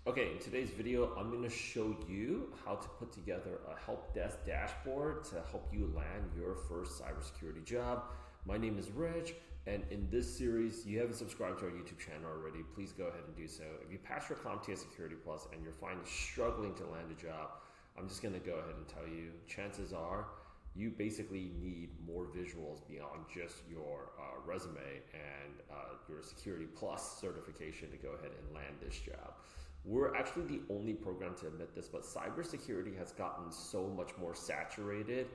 Okay, in today's video, I'm going to show you how to put together a help desk dashboard to help you land your first cybersecurity job. My name is Rich, and in this series, you haven't subscribed to our YouTube channel already, please go ahead and do so. If you pass your CompTIA Security Plus and you're struggling to land a job, I'm just going to go ahead and tell you, chances are you basically need more visuals beyond just your resume and your Security Plus certification to go ahead and land this job. We're actually the only program to admit this, but cybersecurity has gotten so much more saturated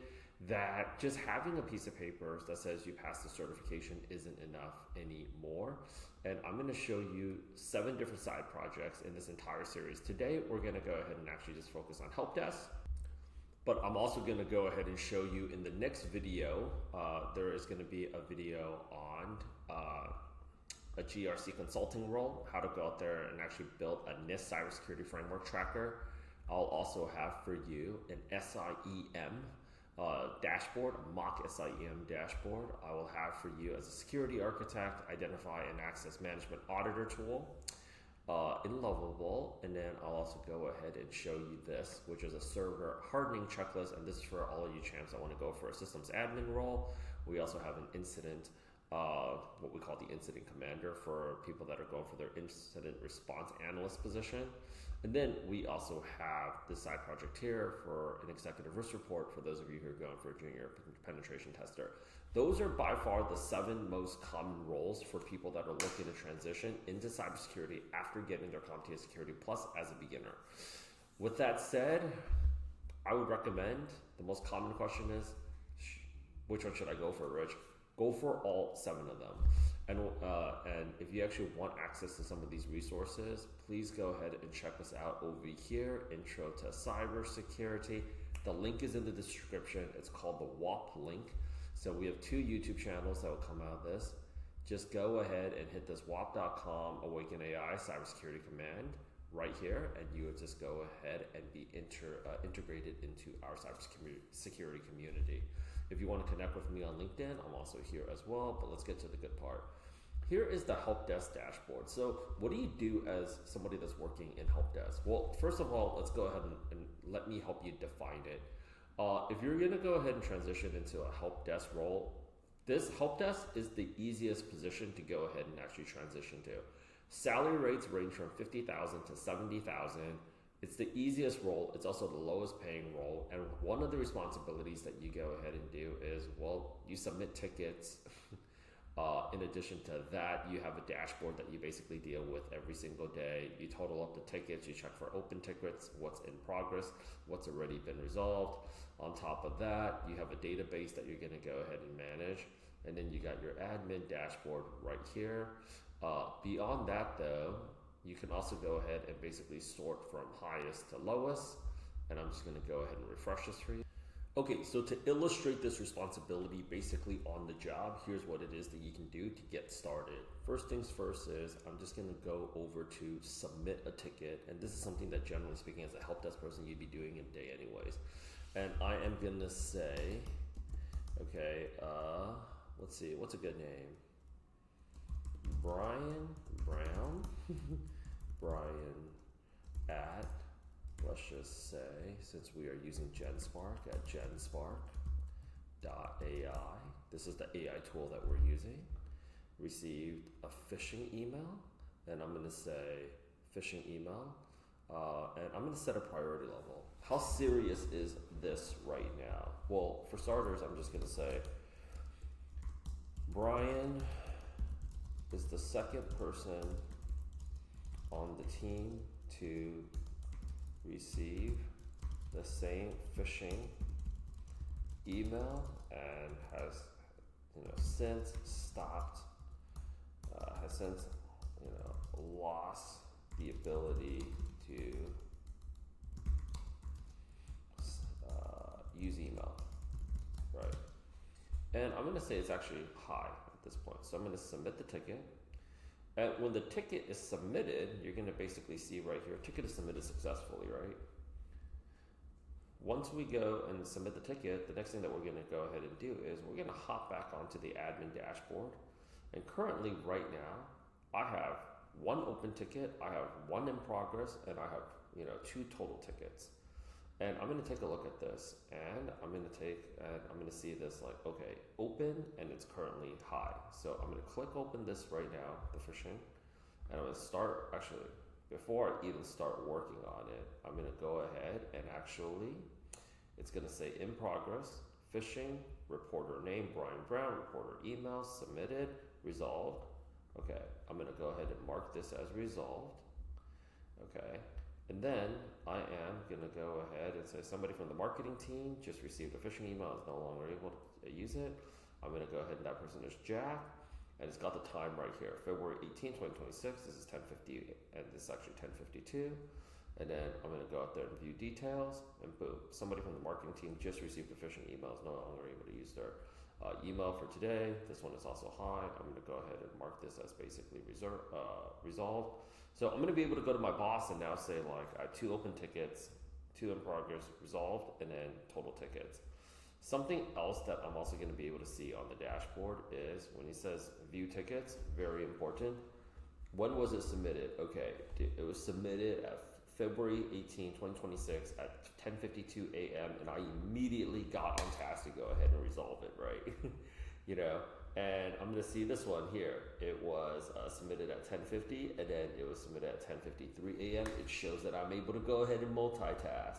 that just having a piece of paper that says you passed the certification isn't enough anymore. And I'm going to show you 7 different side projects in this entire series. Today, we're going to go ahead and actually just focus on help desk. But I'm also going to go ahead and show you in the next video, there is going to be a video on a GRC consulting role, how to go out there and actually build a NIST cybersecurity framework tracker. I'll also have for you an SIEM dashboard, a mock SIEM dashboard. I will have for you as a security architect, identify and access management auditor tool in Lovable, and then I'll also go ahead and show you this, which is a server hardening checklist, and this is for all of you champs that want to go for a systems admin role. We also have an incident, what we call the incident commander for people that are going for their incident response analyst position. And then we also have this side project here for an executive risk report for those of you who are going for a junior penetration tester. Those are by far the 7 most common roles for people that are looking to transition into cybersecurity after getting their CompTIA Security Plus as a beginner. With that said, I would recommend, the most common question is, which one should I go for, Rich? Go for all 7 of them. And if you actually want access to some of these resources, please go ahead and check us out over here, Intro to Cybersecurity. The link is in the description. It's called the WAP link. So we have 2 YouTube channels that will come out of this. Just go ahead and hit this wap.com Awaken AI Cybersecurity Command right here, and you would just go ahead and be integrated into our cybersecurity community. If you want to connect with me on LinkedIn, I'm also here as well, but let's get to the good part. Here is the help desk dashboard. So what do you do as somebody that's working in help desk? Well, first of all, let's go ahead and let me help you define it. If you're going to go ahead and transition into a help desk role, this help desk is the easiest position to go ahead and actually transition to. Salary rates range from $50,000 to $70,000. It's the easiest role. It's also the lowest paying role. And one of the responsibilities that you go ahead and do is, well, you submit tickets. In addition to that, you have a dashboard that you basically deal with every single day. You total up the tickets, you check for open tickets, what's in progress, what's already been resolved. On top of that, you have a database that you're going to go ahead and manage. And then you got your admin dashboard right here. Beyond that, though, you can also go ahead and basically sort from highest to lowest. And I'm just going to go ahead and refresh this for you. Okay, so to illustrate this responsibility basically on the job, here's what it is that you can do to get started. First things first is I'm just going to go over to submit a ticket. And this is something that generally speaking as a help desk person you'd be doing in a day anyways. And I am going to say, okay, let's see, what's a good name? Brian Brown. Brian at, let's just say, since we are using GenSpark, at genspark.ai. This is the AI tool that we're using. Received a phishing email, and I'm going to say phishing email, and I'm going to set a priority level. How serious is this right now? Well, for starters, I'm just going to say Brian is the 2nd person on the team to receive the same phishing email and has since stopped, has since lost the ability to use email, right? And I'm going to say it's actually high at this point. So I'm going to submit the ticket. And when the ticket is submitted, you're going to basically see right here, ticket is submitted successfully, right? Once we go and submit the ticket, the next thing that we're going to go ahead and do is we're going to hop back onto the admin dashboard. And currently, right now, I have one open ticket, I have one in progress, and I have, you know, 2 total tickets. And I'm going to take a look at this, and I'm going to see this like, okay, open, and it's currently high. So I'm going to click open this right now, the phishing, and I'm going to start, actually, before I even start working on it, I'm going to go ahead and actually, it's going to say in progress, phishing, reporter name, Brian Brown, reporter email, submitted, resolved. Okay, I'm going to go ahead and mark this as resolved. Okay. And then I am going to go ahead and say somebody from the marketing team just received a phishing email, is no longer able to use it. I'm going to go ahead and that person is Jack, and it's got the time right here, February 18, 2026. This is 10:50, and this is actually 10:52. And then I'm going to go out there and view details, and boom, somebody from the marketing team just received a phishing email, is no longer able to use their email for today. This one is also high. I'm going to go ahead and mark this as basically resolved. So I'm going to be able to go to my boss and now say like I have 2 open tickets, 2 in progress, resolved, and then total tickets. Something else that I'm also going to be able to see on the dashboard is when he says view tickets, very important. When was it submitted? Okay, it was submitted at February 18, 2026 at 10:52 a.m. and I immediately got on task to go ahead and resolve it, right? You know, and I'm going to see this one here. It was submitted at 10:50 and then it was submitted at 10:53 a.m. It shows that I'm able to go ahead and multitask.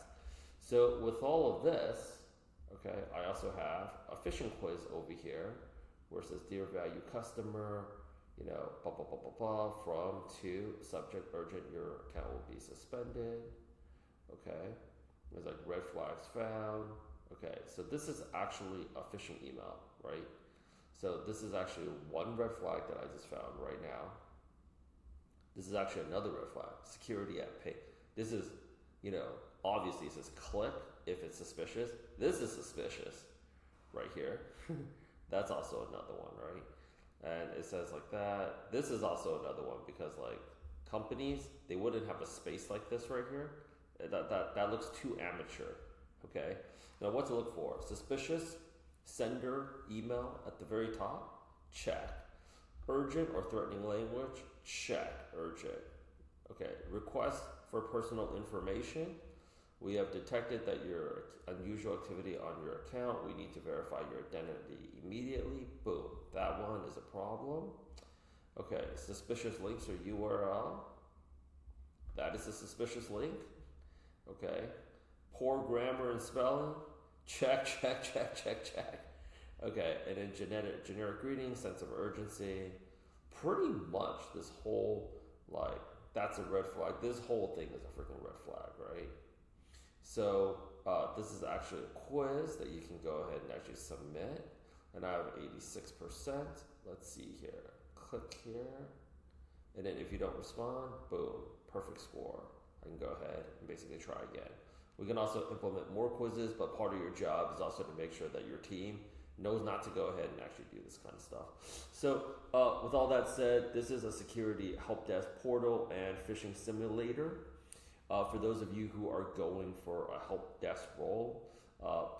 So with all of this, okay, I also have a phishing quiz over here where it says, dear value customer, you know, from to subject urgent, your account will be suspended. Okay, there's like red flags found. Okay, so this is actually a phishing email, right? So this is actually one red flag that I just found right now. This is actually another red flag, security at pay. This is, you know, obviously it says click if it's suspicious. This is suspicious right here. That's also another one, right? And it says like that. This is also another one because like companies, they wouldn't have a space like this right here. That looks too amateur. Okay. Now what to look for? Suspicious sender email at the very top. Check. Urgent or threatening language. Check. Urgent. Okay. Request for personal information. We have detected that your unusual activity on your account. We need to verify your identity immediately. Boom. That one is a problem. Okay, suspicious links or URL. That is a suspicious link. Okay. Poor grammar and spelling. Check, check, check, check, check. Okay, and then generic greeting, sense of urgency. Pretty much this whole, like, that's a red flag. This whole thing is a freaking red flag, right? So this is actually a quiz that you can go ahead and actually submit. And I have 86%. Let's see here. Click here. And then if you don't respond, boom, perfect score. I can go ahead and basically try again. We can also implement more quizzes, but part of your job is also to make sure that your team knows not to go ahead and actually do this kind of stuff. So with all that said, this is a security help desk portal and phishing simulator. For those of you who are going for a help desk role,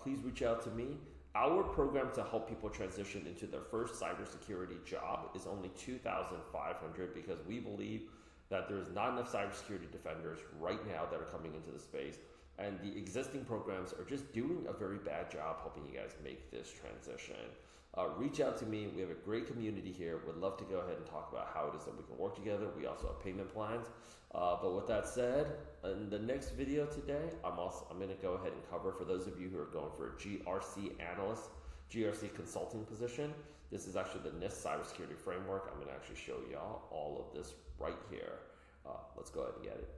please reach out to me. Our program to help people transition into their first cybersecurity job is only $2,500 because we believe that there's not enough cybersecurity defenders right now that are coming into the space, and the existing programs are just doing a very bad job helping you guys make this transition. Reach out to me. We have a great community here. Would love to go ahead and talk about how it is that we can work together. We also have payment plans. But with that said, in the next video today, I'm going to go ahead and cover, for those of you who are going for a GRC analyst, GRC consulting position. This is actually the NIST cybersecurity framework. I'm going to actually show y'all all of this right here. Let's go ahead and get it.